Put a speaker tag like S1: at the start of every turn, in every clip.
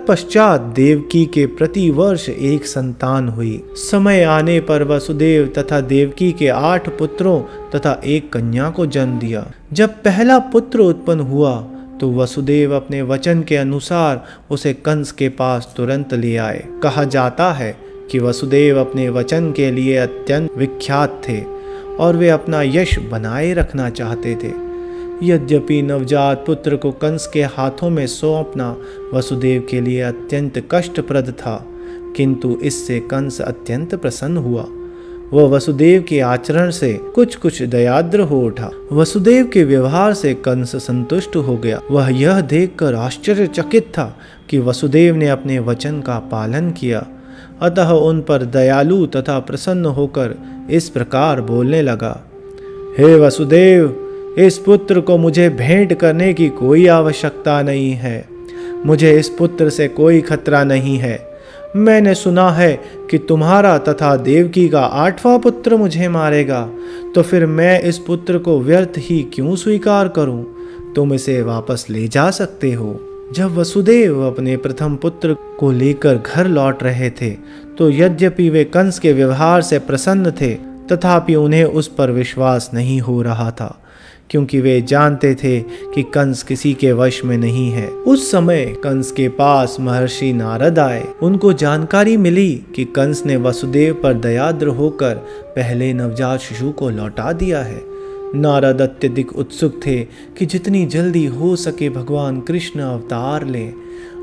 S1: तत्पश्चात देवकी के प्रति वर्ष एक संतान हुई। समय आने पर वसुदेव तथा देवकी के 8 पुत्रों तथा एक कन्या को जन्म दिया। जब पहला पुत्र उत्पन्न हुआ तो वसुदेव अपने वचन के अनुसार उसे कंस के पास तुरंत ले आए। कहा जाता है कि वसुदेव अपने वचन के लिए अत्यंत विख्यात थे और वे अपना यश बनाए रखना चाहते थे। यद्यपि नवजात पुत्र को कंस के हाथों में सौंपना वसुदेव के लिए अत्यंत कष्टप्रद था, किंतु इससे कंस अत्यंत प्रसन्न हुआ। वह वसुदेव के आचरण से कुछ दयाद्र हो उठा। वसुदेव के व्यवहार से कंस संतुष्ट हो गया। वह यह देखकर आश्चर्यचकित था कि वसुदेव ने अपने वचन का पालन किया। अतः उन पर दयालु तथा प्रसन्न होकर इस प्रकार बोलने लगा, हे वसुदेव, इस पुत्र को मुझे भेंट करने की कोई आवश्यकता नहीं है। मुझे इस पुत्र से कोई खतरा नहीं है। मैंने सुना है कि तुम्हारा तथा देवकी का 8वां पुत्र मुझे मारेगा, तो फिर मैं इस पुत्र को व्यर्थ ही क्यों स्वीकार करूं? तुम इसे वापस ले जा सकते हो। जब वसुदेव अपने प्रथम पुत्र को लेकर घर लौट रहे थे तो यद्यपि वे कंस के व्यवहार से प्रसन्न थे, तथापि उन्हें उस पर विश्वास नहीं हो रहा था, क्योंकि वे जानते थे कि कंस किसी के वश में नहीं है। उस समय कंस के पास महर्षि नारद आए। उनको जानकारी मिली कि कंस ने वसुदेव पर दयाद्र होकर पहले नवजात शिशु को लौटा दिया है। नारद अत्यधिक उत्सुक थे कि जितनी जल्दी हो सके भगवान कृष्ण अवतार लें।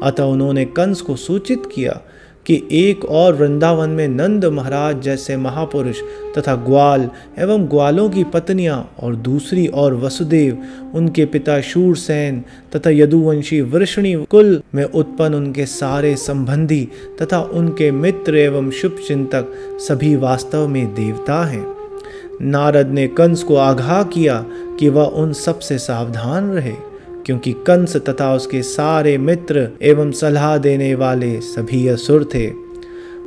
S1: अतः उन्होंने कंस को सूचित किया कि एक और वृंदावन में नंद महाराज जैसे महापुरुष तथा ग्वाल एवं ग्वालों की पत्नियां और दूसरी और वसुदेव, उनके पिता शूरसेन तथा यदुवंशी वृषणी कुल में उत्पन्न उनके सारे संबंधी तथा उनके मित्र एवं शुभ चिंतक सभी वास्तव में देवता हैं। नारद ने कंस को आगाह किया कि वह उन सब से सावधान रहे, क्योंकि कंस तथा उसके सारे मित्र एवं सलाह देने वाले सभी असुर थे।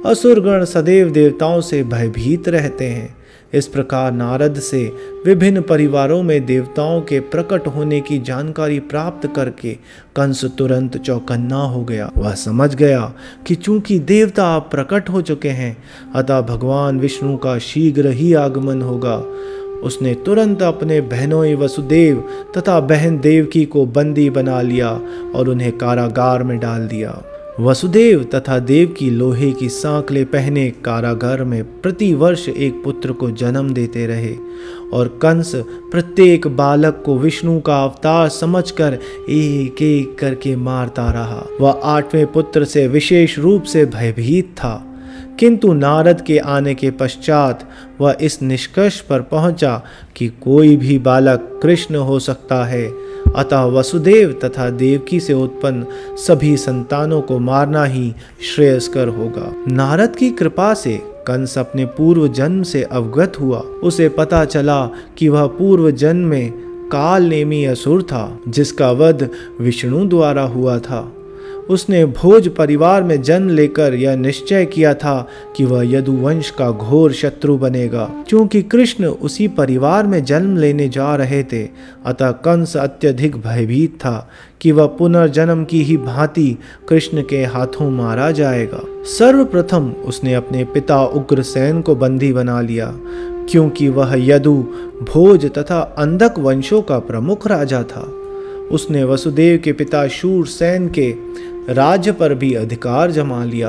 S1: असुरगण सदैव देवताओं से भयभीत रहते हैं। इस प्रकार नारद से विभिन्न परिवारों में देवताओं के प्रकट होने की जानकारी प्राप्त करके कंस तुरंत चौकन्ना हो गया। वह समझ गया कि चूंकि देवता अब प्रकट हो चुके हैं, अतः भगवान विष्णु का शीघ्र ही आगमन होगा। उसने तुरंत अपने बहनोई वसुदेव तथा बहन देवकी को बंदी बना लिया और उन्हें कारागार में डाल दिया। वसुदेव तथा देवकी लोहे की सांकलें पहने कारागार में प्रति वर्ष एक पुत्र को जन्म देते रहे और कंस प्रत्येक बालक को विष्णु का अवतार समझकर एक एक करके मारता रहा। वह 8वें पुत्र से विशेष रूप से भयभीत था, किंतु नारद के आने के पश्चात वह इस निष्कर्ष पर पहुंचा कि कोई भी बालक कृष्ण हो सकता है। अतः वसुदेव तथा देवकी से उत्पन्न सभी संतानों को मारना ही श्रेयस्कर होगा। नारद की कृपा से कंस अपने पूर्व जन्म से अवगत हुआ। उसे पता चला कि वह पूर्व जन्म में काल नेमी असुर था, जिसका वध विष्णु द्वारा हुआ था। उसने भोज परिवार में जन्म लेकर यह निश्चय किया था कि वह यदुवंश का घोर शत्रु बनेगा। क्योंकि कृष्ण उसी परिवार में जन्म लेने जा रहे थे, अतः कंस अत्यधिक भयभीत था कि वह पुनर्जन्म की ही भांति कृष्ण के हाथों मारा जाएगा। सर्वप्रथम उसने अपने पिता उग्रसेन को बंदी बना लिया, क्योंकि वह यदु, भोज तथा अंधक वंशों का प्रमुख राजा था। उसने वसुदेव के पिता शूरसेन के राज्य पर भी अधिकार जमा लिया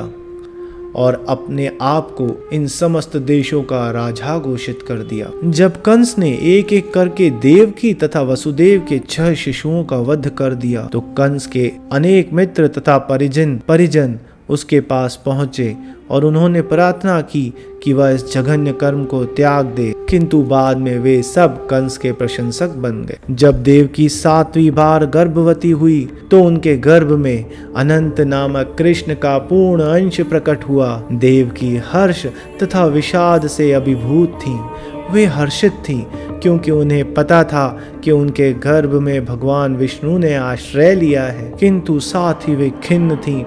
S1: और अपने आप को इन समस्त देशों का राजा घोषित कर दिया। जब कंस ने एक एक करके देवकी तथा वसुदेव के 6 शिशुओं का वध कर दिया, तो कंस के अनेक मित्र तथा परिजन उसके पास पहुंचे और उन्होंने प्रार्थना की कि वह इस जघन्य कर्म को त्याग दे, किंतु बाद में वे सब कंस के प्रशंसक बन गए। जब देवकी 7वीं बार गर्भवती हुई तो उनके गर्भ में अनंत नामक कृष्ण का पूर्ण अंश प्रकट हुआ। देवकी हर्ष तथा विषाद से अभिभूत थीं। वे हर्षित थीं क्योंकि उन्हें पता था कि उनके गर्भ में भगवान विष्णु ने आश्रय लिया है, किंतु साथ ही वे खिन्न थीं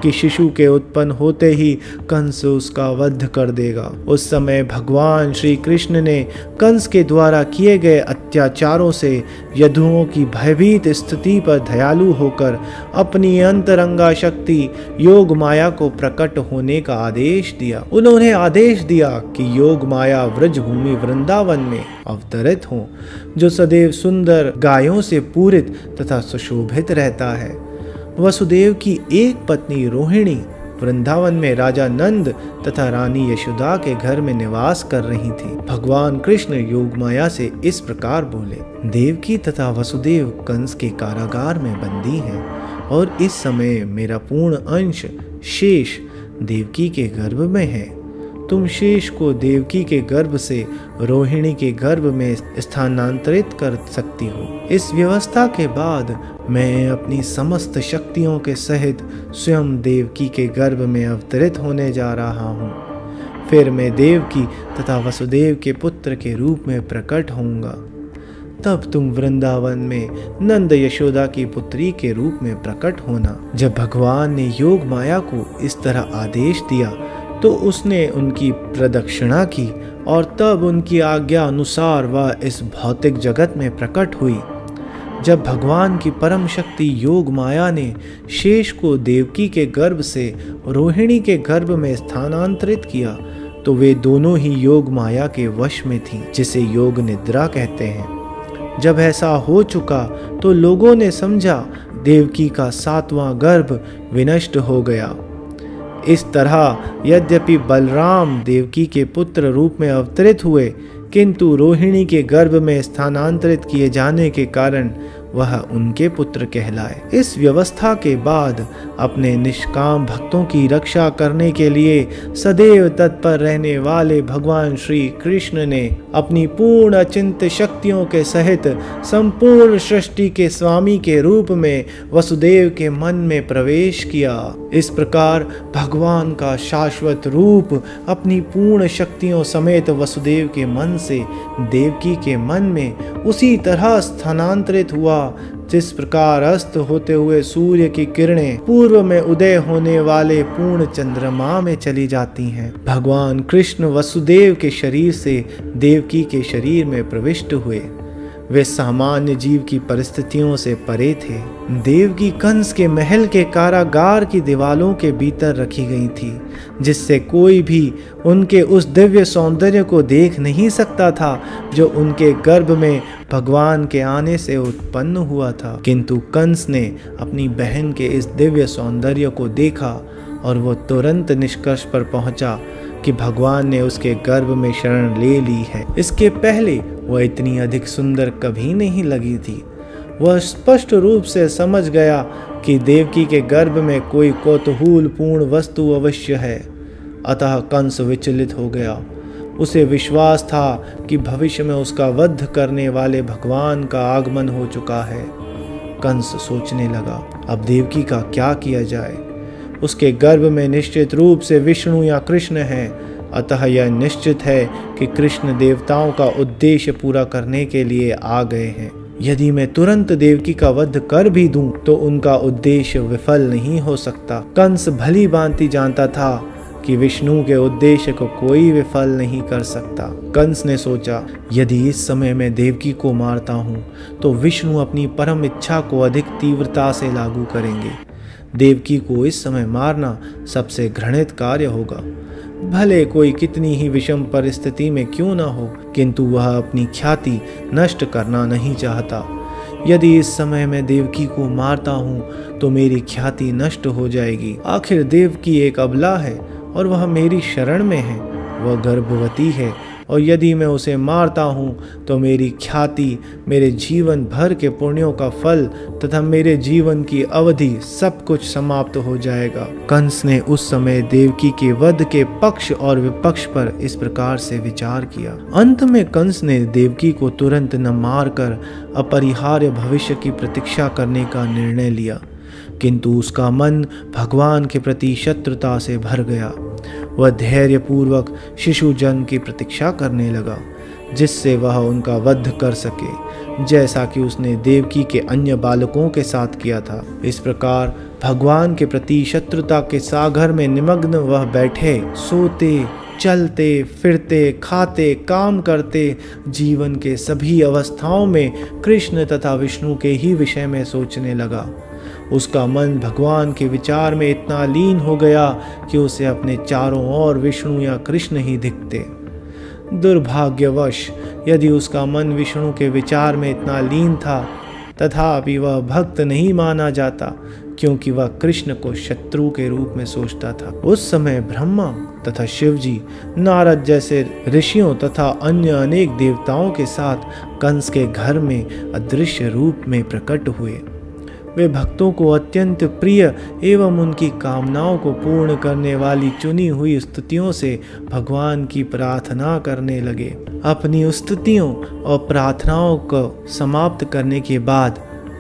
S1: कि शिशु के उत्पन्न होते ही कंस उसका वध कर देगा। उस समय भगवान श्री कृष्ण ने कंस के द्वारा किए गए अत्याचारों से यदुओं की भयभीत स्थिति पर दयालु होकर अपनी अंतरंगा शक्ति योग माया को प्रकट होने का आदेश दिया। उन्होंने आदेश दिया कि योग माया व्रजभूमि वृंदावन में अवतरित हो, जो सदैव सुंदर गायों से पूरित तथा सुशोभित रहता है। वसुदेव की एक पत्नी रोहिणी वृंदावन में राजा नंद तथा रानी यशोदा के घर में निवास कर रही थी। भगवान कृष्ण योग माया से इस प्रकार बोले, देवकी तथा वसुदेव कंस के कारागार में बंदी हैं और इस समय मेरा पूर्ण अंश शेष देवकी के गर्भ में है। तुम शेष को देवकी के गर्भ से रोहिणी के गर्भ में स्थानांतरित कर सकती हो। इस व्यवस्था के बाद मैं अपनी समस्त शक्तियों के सहित स्वयं देवकी के गर्भ में अवतरित होने जा रहा हूँ। फिर मैं देवकी तथा वसुदेव के पुत्र के रूप में प्रकट होऊंगा। तब तुम वृंदावन में नंद यशोदा की पुत्री के रूप में प्रकट होना। जब भगवान ने योग माया को इस तरह आदेश दिया तो उसने उनकी प्रदक्षिणा की और तब उनकी आज्ञा अनुसार वह इस भौतिक जगत में प्रकट हुई। जब भगवान की परम शक्ति योग माया ने शेष को देवकी के गर्भ से रोहिणी के गर्भ में स्थानांतरित किया तो वे दोनों ही योग माया के वश में थीं, जिसे योग निद्रा कहते हैं। जब ऐसा हो चुका तो लोगों ने समझा देवकी का 7वां गर्भ विनष्ट हो गया। इस तरह यद्यपि बलराम देवकी के पुत्र रूप में अवतरित हुए, किंतु रोहिणी के गर्भ में स्थानांतरित किए जाने के कारण वह उनके पुत्र कहलाए। इस व्यवस्था के बाद अपने निष्काम भक्तों की रक्षा करने के लिए सदैव तत्पर रहने वाले भगवान श्री कृष्ण ने अपनी पूर्ण अचिंत्य शक्तियों के सहित संपूर्ण सृष्टि के स्वामी के रूप में वसुदेव के मन में प्रवेश किया। इस प्रकार भगवान का शाश्वत रूप अपनी पूर्ण शक्तियों समेत वसुदेव के मन से देवकी के मन में उसी तरह स्थानांतरित हुआ जिस प्रकार अस्त होते हुए सूर्य की किरणें पूर्व में उदय होने वाले पूर्ण चंद्रमा में चली जाती हैं। भगवान कृष्ण वसुदेव के शरीर से देवकी के शरीर में प्रविष्ट हुए। वे सामान्य जीव की परिस्थितियों से परे थे। देवकी कंस के महल के कारागार की दीवालों के भीतर रखी गई थी, जिससे कोई भी उनके उस दिव्य सौंदर्य को देख नहीं सकता था जो उनके गर्भ में भगवान के आने से उत्पन्न हुआ था। किंतु कंस ने अपनी बहन के इस दिव्य सौंदर्य को देखा और वो तुरंत निष्कर्ष पर पहुंचा कि भगवान ने उसके गर्भ में शरण ले ली है। इसके पहले वह इतनी अधिक सुंदर कभी नहीं लगी थी। वह स्पष्ट रूप से समझ गया कि देवकी के गर्भ में कोई कौतूहल पूर्ण वस्तु अवश्य है। अतः कंस विचलित हो गया। उसे विश्वास था कि भविष्य में उसका वध करने वाले भगवान का आगमन हो चुका है। कंस सोचने लगा, अब देवकी का क्या किया जाए। उसके गर्भ में निश्चित रूप से विष्णु या कृष्ण है, अतः यह निश्चित है कि कृष्ण देवताओं का उद्देश्य पूरा करने के लिए आ गए हैं। यदि मैं तुरंत देवकी का वध कर भी दूं तो उनका उद्देश्य विफल नहीं हो सकता। कंस भली भांति जानता था कि विष्णु के उद्देश्य को कोई विफल नहीं कर सकता। कंस ने सोचा, यदि इस समय मैं देवकी को मारता हूँ तो विष्णु अपनी परम इच्छा को अधिक तीव्रता से लागू करेंगे। देवकी को इस समय मारना सबसे घृणित कार्य होगा। भले कोई कितनी ही विषम परिस्थिति में क्यों न हो, किंतु वह अपनी ख्याति नष्ट करना नहीं चाहता। यदि इस समय मैं देवकी को मारता हूँ तो मेरी ख्याति नष्ट हो जाएगी। आखिर देवकी एक अबला है और वह मेरी शरण में है। वह गर्भवती है और यदि मैं उसे मारता हूँ तो मेरी ख्याति, मेरे जीवन भर के पुण्यों का फल तथा मेरे जीवन की अवधि सब कुछ समाप्त हो जाएगा। कंस ने उस समय देवकी के वध के पक्ष और विपक्ष पर इस प्रकार से विचार किया। अंत में कंस ने देवकी को तुरंत न मारकर अपरिहार्य भविष्य की प्रतीक्षा करने का निर्णय लिया, किंतु उसका मन भगवान के प्रति शत्रुता से भर गया। वह धैर्यपूर्वक शिशु जन्म की प्रतीक्षा करने लगा, जिससे वह उनका वध कर सके, जैसा कि उसने देवकी के अन्य बालकों के साथ किया था। इस प्रकार भगवान के प्रति शत्रुता के सागर में निमग्न वह बैठे, सोते, चलते फिरते, खाते, काम करते, जीवन के सभी अवस्थाओं में कृष्ण तथा विष्णु के ही विषय में सोचने लगा। उसका मन भगवान के विचार में इतना लीन हो गया कि उसे अपने चारों ओर विष्णु या कृष्ण ही दिखते। दुर्भाग्यवश यदि उसका मन विष्णु के विचार में इतना लीन था, तथापि वह भक्त नहीं माना जाता, क्योंकि वह कृष्ण को शत्रु के रूप में सोचता था। उस समय ब्रह्मा तथा शिवजी, नारद जैसे ऋषियों तथा अन्य अनेक देवताओं के साथ कंस के घर में अदृश्य रूप में प्रकट हुए। वे भक्तों को अत्यंत प्रिय एवं उनकी कामनाओं को पूर्ण करने वाली चुनी हुई स्तुतियों से भगवान की प्रार्थना करने लगे। अपनी स्तुतियों और प्रार्थनाओं को समाप्त करने के बाद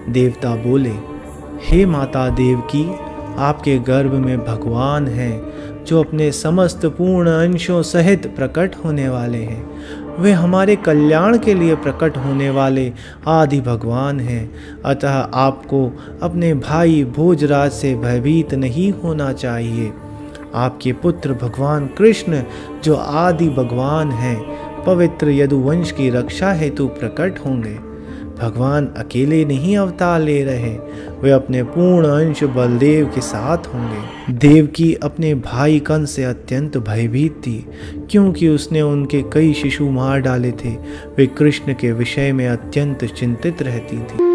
S1: देवता बोले, हे माता देवकी, आपके गर्भ में भगवान हैं जो अपने समस्त पूर्ण अंशों सहित प्रकट होने वाले हैं। वे हमारे कल्याण के लिए प्रकट होने वाले आदि भगवान हैं। अतः आपको अपने भाई भोजराज से भयभीत नहीं होना चाहिए। आपके पुत्र भगवान कृष्ण जो आदि भगवान हैं, पवित्र यदुवंश की रक्षा हेतु प्रकट होंगे। भगवान अकेले नहीं अवतार ले रहे, वे अपने पूर्ण अंश बलदेव के साथ होंगे। देवकी अपने भाई कंस से अत्यंत भयभीत थी, क्योंकि उसने उनके कई शिशु मार डाले थे। वे कृष्ण के विषय में अत्यंत चिंतित रहती थी।